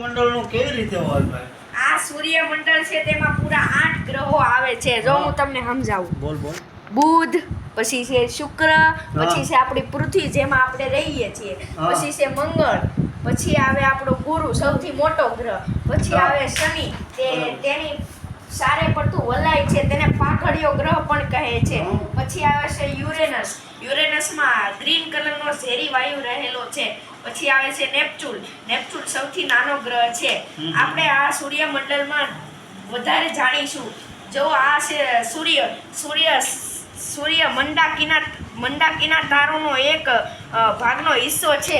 મંડળનું કેવી રીતે હોય ભાઈ? આ સૂર્યમંડળ છે તેમાં પૂરા 8 ગ્રહો આવે છે. જો હું તમને સમજાવું. બોલ. બુધ, પછી છે શુક્ર, પછી છે આપણી પૃથ્વી જેમાં આપણે રહીએ છીએ, પછી છે મંગળ, પછી આવે આપણો ગુરુ સૌથી મોટો ગ્રહ, પછી આવે શનિ તેની સારે પડતું વલાય છે, તેને પાઘડિયો ગ્રહ પણ કહે છે. પછી આવે છે યુરેનસમાં ગ્રીન કલરનો ઝેરી વાયુ રહેલો છે. પછી આવે છે નેપચ્યુન સૌથી નાનો ગ્રહ છે. આપણે આ સૂર્યમંડળમાં વધારે જાણીશું. જો આ છે સૂર્ય મંદાકીના તારોનો એક ભાગનો હિસ્સો છે.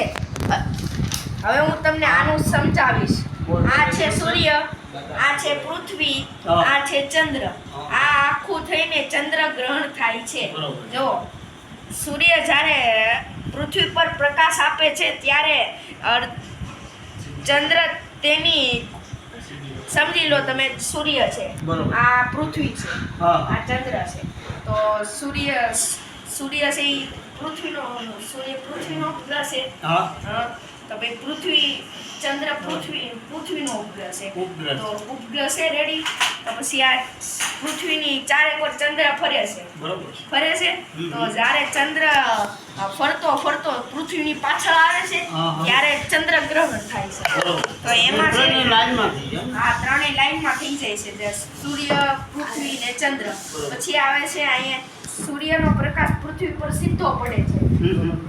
હવે હું તમને આનું સમજાવીશ. આ છે સૂર્ય, આ છે પૃથ્વી, આ છે ચંદ્ર. આ આખું થઈને ચંદ્રગ્રહણ થાય છે. જો સૂર્ય જ્યારે પૃથ્વી પર પ્રકાશ આપે છે ત્યારે ચંદ્ર તેની સમજી લો તમે સૂર્ય છે, આ પૃથ્વી છે, આ ચંદ્ર છે. તો સૂર્ય છે ઈ પૃથ્વીનો ઉપગ્રહ છે. તો ભાઈ ચંદ્ર પૃથ્વીનો ઉપગ્રહ છે. તો ઉપગ્રહ છે રેડી. તો પછી આ પૃથ્વીની ચારે કોર ચંદ્ર ફરે છે. તો જ્યારે ચંદ્ર ફરતો પૃથ્વીની પાછળ આવે છે ત્યારે ચંદ્રગ્રહણ થાય છે. તો એમાં છે ત્રણેય લાઈનમાં થઈ જાય છે. સૂર્ય, પૃથ્વી ને ચંદ્ર. પછી આવે છે અહીંયા સૂર્યનો પ્રકાશ પૃથ્વી પર સીધો પડે છે.